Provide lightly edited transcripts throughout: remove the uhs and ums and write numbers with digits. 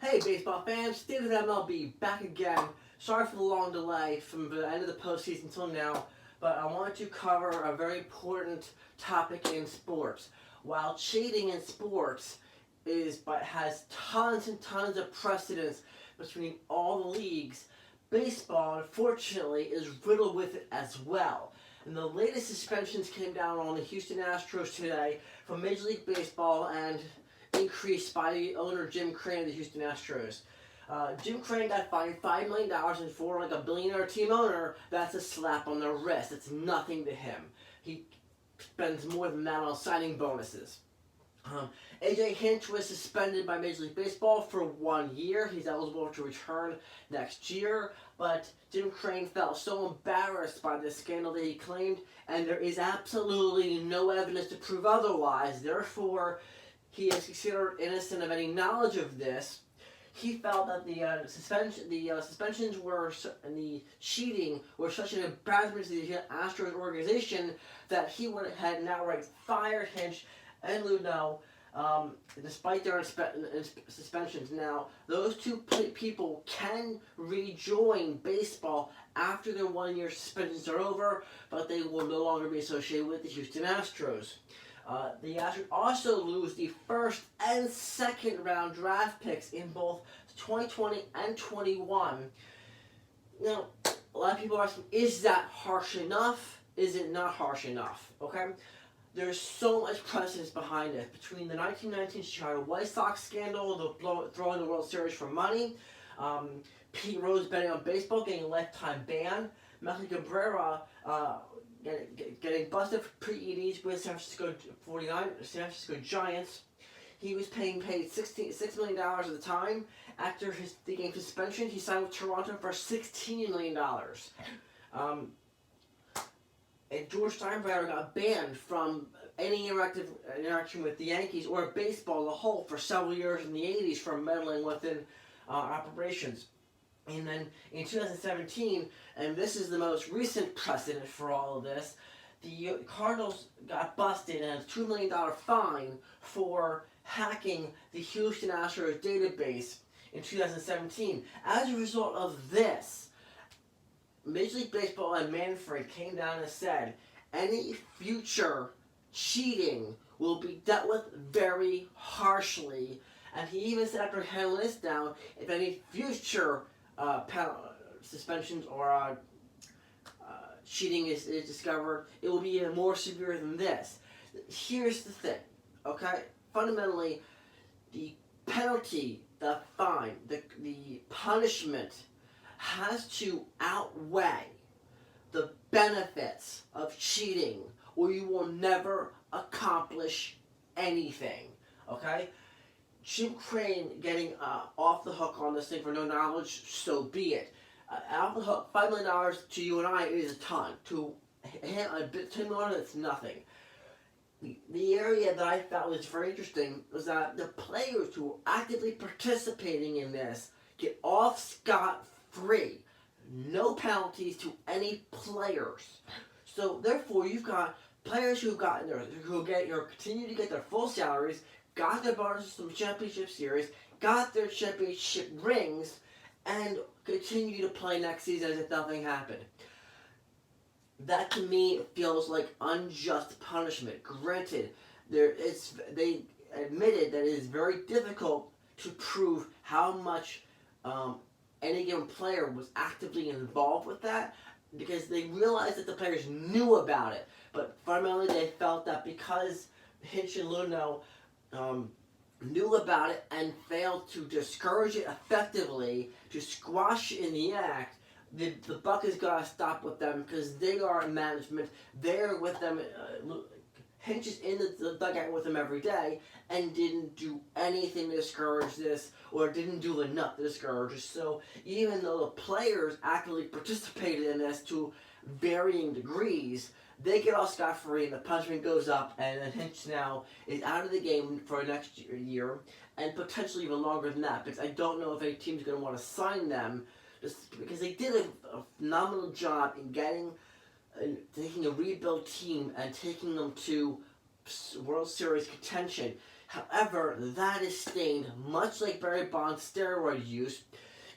Hey baseball fans, Steve with MLB back again. Sorry for the long delay from the end of the postseason until now, but I want to cover a very important topic in sports. While cheating in sports has tons and tons of precedence between all the leagues, baseball unfortunately is riddled with it as well. And the latest suspensions came down on the Houston Astros today from Major League Baseball and increased by the owner Jim Crane of the Houston Astros. Jim Crane got fined $5 million, and for like a billionaire team owner, that's a slap on the wrist. It's nothing to him. He spends more than that on signing bonuses. AJ Hinch was suspended by Major League Baseball for 1 year. He's eligible to return next year, but Jim Crane felt so embarrassed by this scandal that he claimed, and there is absolutely no evidence to prove otherwise. Therefore, he is considered innocent of any knowledge of this. He felt that the suspensions and the cheating were such an embarrassment to the Astros organization that he went ahead and outright fired Hinch and Luhnow, despite their suspensions. Now, those two people can rejoin baseball after their 1 year suspensions are over, but they will no longer be associated with the Houston Astros. The Astros also lose the first and second round draft picks in both 2020 and 21. Now, a lot of people are asking, is that harsh enough? Is it not harsh enough? Okay? There's so much precedence behind it. Between the 1919 Chicago White Sox scandal, the throwing the World Series for money, Pete Rose betting on baseball, getting a lifetime ban, Melky Cabrera getting busted for pre-EDs with San Francisco San Francisco Giants. He was paid $6 million at the time. After the game suspension, he signed with Toronto for $16 million. And George Steinbrenner got banned from any interaction with the Yankees or baseball as a whole for several years in the 80s for meddling within operations. And then in 2017, and this is the most recent precedent for all of this, the Cardinals got busted and a $2 million fine for hacking the Houston Astros database in 2017. As a result of this, Major League Baseball and Manfred came down and said, any future cheating will be dealt with very harshly. And he even said after handling this down, if any future suspensions or cheating is discovered, it will be even more severe than this. Here's the thing, okay? Fundamentally, the penalty, the fine, the punishment has to outweigh the benefits of cheating, or you will never accomplish anything, okay? Jim Crane getting off the hook on this thing for no knowledge, so be it. Off the hook, $5 million to you and I is a ton. To $10 million, it's nothing. The area that I thought was very interesting was that the players who are actively participating in this get off scot-free. No penalties to any players. So therefore, you've got players who continue to get their full salaries, got their bonuses from the championship series, got their championship rings, and continue to play next season as if nothing happened. That to me feels like unjust punishment. Granted, they admitted that it is very difficult to prove how much any given player was actively involved with that, because they realized that the players knew about it. But fundamentally, they felt that because Hinch and Luhnow knew about it and failed to discourage it effectively, to squash it in the act, the buck has got to stop with them, because they are in management. They're with them. Hinch is in the dugout with them every day and didn't do anything to discourage this, or didn't do enough to discourage it. So even though the players actively participated in this to varying degrees, they get off scot-free and the punishment goes up, and then Hinch now is out of the game for next year and potentially even longer than that, because I don't know if any team's going to want to sign them, just because they did a phenomenal job in taking a rebuild team and taking them to World Series contention. However, that is stained much like Barry Bonds' steroid use,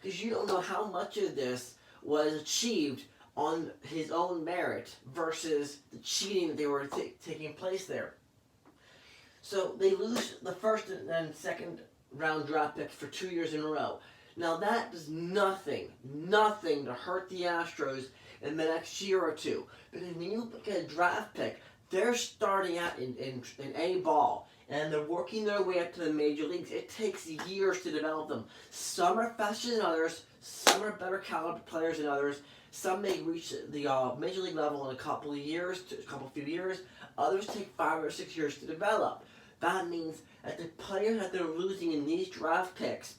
because you don't know how much of this was achieved on his own merit versus the cheating that they were taking place there. So they lose the first and second round draft picks for 2 years in a row. Now that does nothing to hurt the Astros in the next year or two. Because when you get a draft pick, they're starting out in A ball. And they're working their way up to the major leagues. It takes years to develop them. Some are faster than others. Some are better caliber players than others. Some may reach the major league level in a couple of years, few years. Others take 5 or 6 years to develop. That means that the players that they're losing in these draft picks,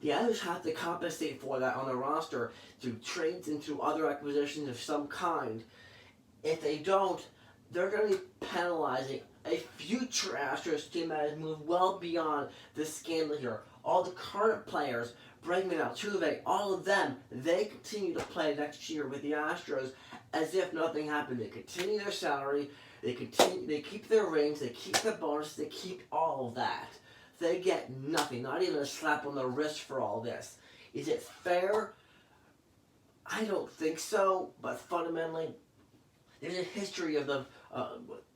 the others have to compensate for that on their roster through trades and through other acquisitions of some kind. If they don't, they're going to be penalizing a future Astros team that has moved well beyond this scandal here. All the current players, Bregman, Altuve, all of them, they continue to play next year with the Astros as if nothing happened. They continue their salary, they keep their rings, they keep their bonus, they keep all of that. They get nothing, not even a slap on the wrist for all this. Is it fair? I don't think so, but fundamentally, there's a history of the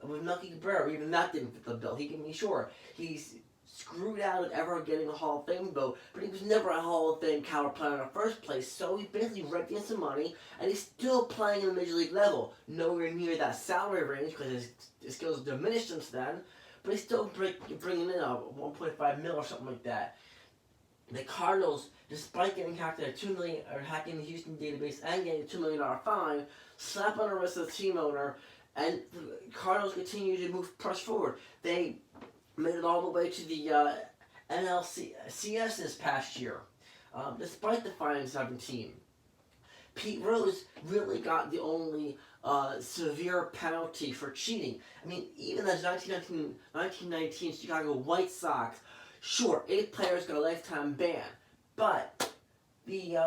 with Melky Cabrera. Even that didn't fit the bill. He can be sure he's screwed out of ever getting a Hall of Fame vote, but he was never a Hall of Fame caliber player in the first place. So he basically raked in some money, and he's still playing in the major league level. Nowhere near that salary range because his skills diminished since then, but he's still bringing in a 1.5 mil or something like that. The Cardinals, despite getting hacked at hacking the Houston database and getting a $2 million fine, slap on the wrist of the team owner, and the Cardinals continue to press forward. They made it all the way to the NLCS this past year, despite the fine 17. Pete Rose really got the only severe penalty for cheating. I mean, even the 1919 Chicago White Sox, sure, 8 players got a lifetime ban, but the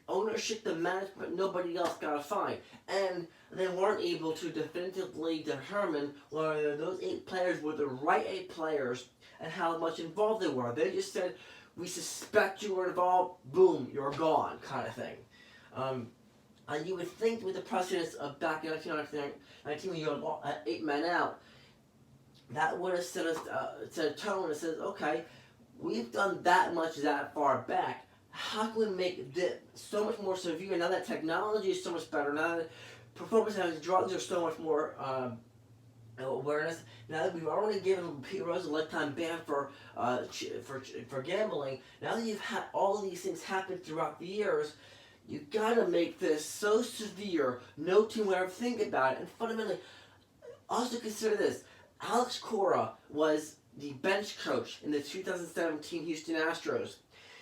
ownership, the management, nobody else got a fine. And they weren't able to definitively determine whether those 8 players were the right 8 players and how much involved they were. They just said, we suspect you were involved, boom, you're gone, kind of thing. And you would think with the precedence of back in 1919 when you had 8 men out, that would have set a tone that says, okay, we've done that much that far back. How can we make this so much more severe now that technology is so much better, now that performance-enhancing drugs are so much more awareness, now that we've already given Pete Rose a lifetime ban for gambling, now that you've had all of these things happen throughout the years, you gotta make this so severe, no team would ever think about it. And fundamentally, also consider this, Alex Cora was the bench coach in the 2017 Houston Astros.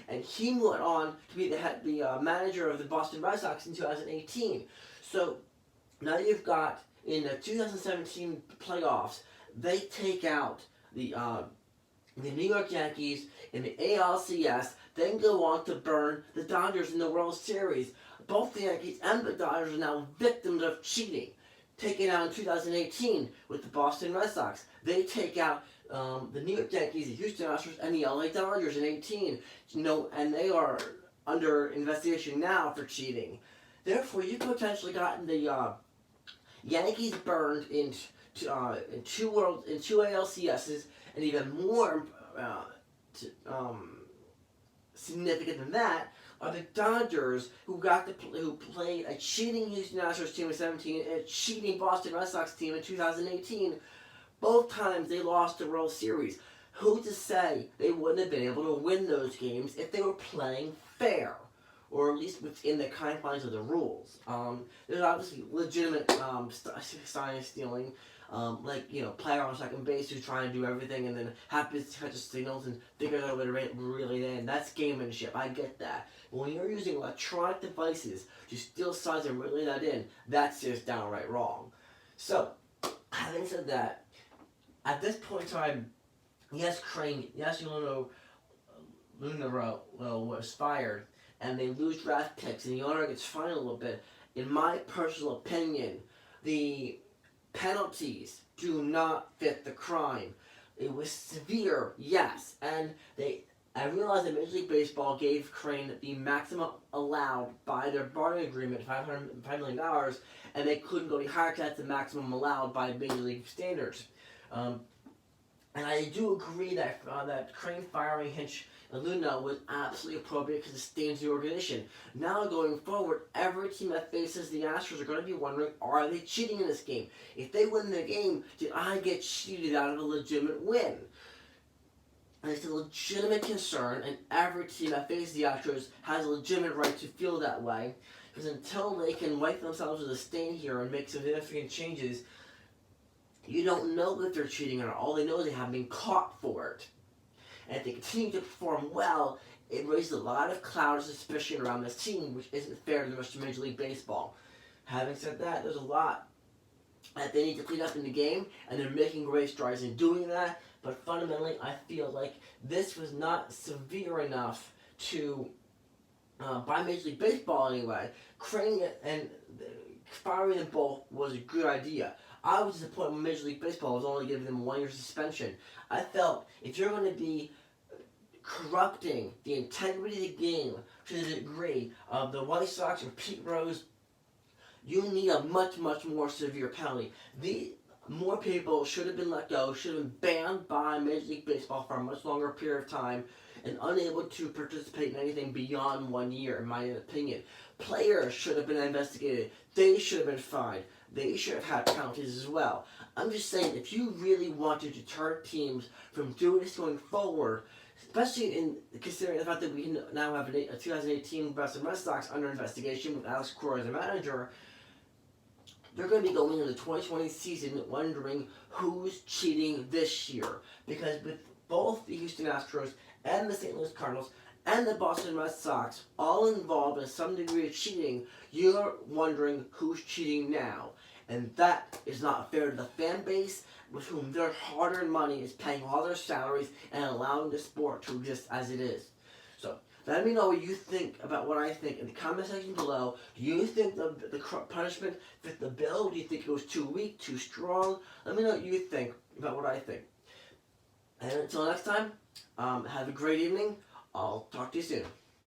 And he went on to be the manager of the Boston Red Sox in 2018. So now you've got, in the 2017 playoffs, they take out the New York Yankees in the ALCS, then go on to burn the Dodgers in the World Series. Both the Yankees and the Dodgers are now victims of cheating. Taken out in 2018 with the Boston Red Sox. They take out the New York Yankees, the Houston Astros, and the LA Dodgers in 18. And they are under investigation now for cheating. Therefore, you potentially gotten the Yankees burned in two ALCSs, and even more significant than that are the Dodgers, who played a cheating Houston Astros team in 17 and a cheating Boston Red Sox team in 2018. Both times they lost the World Series. Who's to say they wouldn't have been able to win those games if they were playing fair, or at least within the confines of the rules? There's obviously legitimate sign stealing, player on second base who's trying to do everything and then happens to catch the signals and figures out where to relay that in. That's gamemanship. I get that. But when you're using electronic devices to steal signs and relay that in, that's just downright wrong. So, having said that, at this point in time, yes, Luhnow was fired, and they lose draft picks, and the owner gets fined a little bit. In my personal opinion, the penalties do not fit the crime. It was severe, yes, and I realized that Major League Baseball gave Crane the maximum allowed by their bargaining agreement, $5 million, and they couldn't go any higher because that's the maximum allowed by Major League standards. Um, and I do agree that Crane firing Hinch and Luhnow was absolutely appropriate because it stains the organization. Now going forward, every team that faces the Astros are going to be wondering, are they cheating in this game? If they win the game, did I get cheated out of a legitimate win? And it's a legitimate concern, and every team that faces the Astros has a legitimate right to feel that way. Because until they can wipe themselves with a stain here and make significant changes, you don't know if they're cheating or not. All they know is they have been caught for it. And if they continue to perform well, it raises a lot of cloud of suspicion around this team, which isn't fair to the rest of Major League Baseball. Having said that, there's a lot that they need to clean up in the game, and they're making great strides in doing that. But fundamentally, I feel like this was not severe enough to, by Major League Baseball anyway, Crane and firing them both was a good idea. I was disappointed when Major League Baseball was only giving them a 1-year suspension. I felt if you're going to be corrupting the integrity of the game to the degree of the White Sox or Pete Rose, you need a much, much more severe penalty. More people should have been let go, should have been banned by Major League Baseball for a much longer period of time, and unable to participate in anything beyond 1 year, in my opinion. Players should have been investigated. They should have been fined. They should have had penalties as well. I'm just saying, if you really want to deter teams from doing this going forward, especially in considering the fact that we now have a 2018 Boston Red Sox under investigation with Alex Cora as a manager, they're going to be going into the 2020 season wondering who's cheating this year. Because with both the Houston Astros and the St. Louis Cardinals and the Boston Red Sox all involved in some degree of cheating, you're wondering who's cheating now. And that is not fair to the fan base, with whom their hard-earned money is paying all their salaries and allowing the sport to exist as it is. So, let me know what you think about what I think in the comment section below. Do you think the punishment fit the bill? Do you think it was too weak, too strong? Let me know what you think about what I think. And until next time, have a great evening. I'll talk to you soon.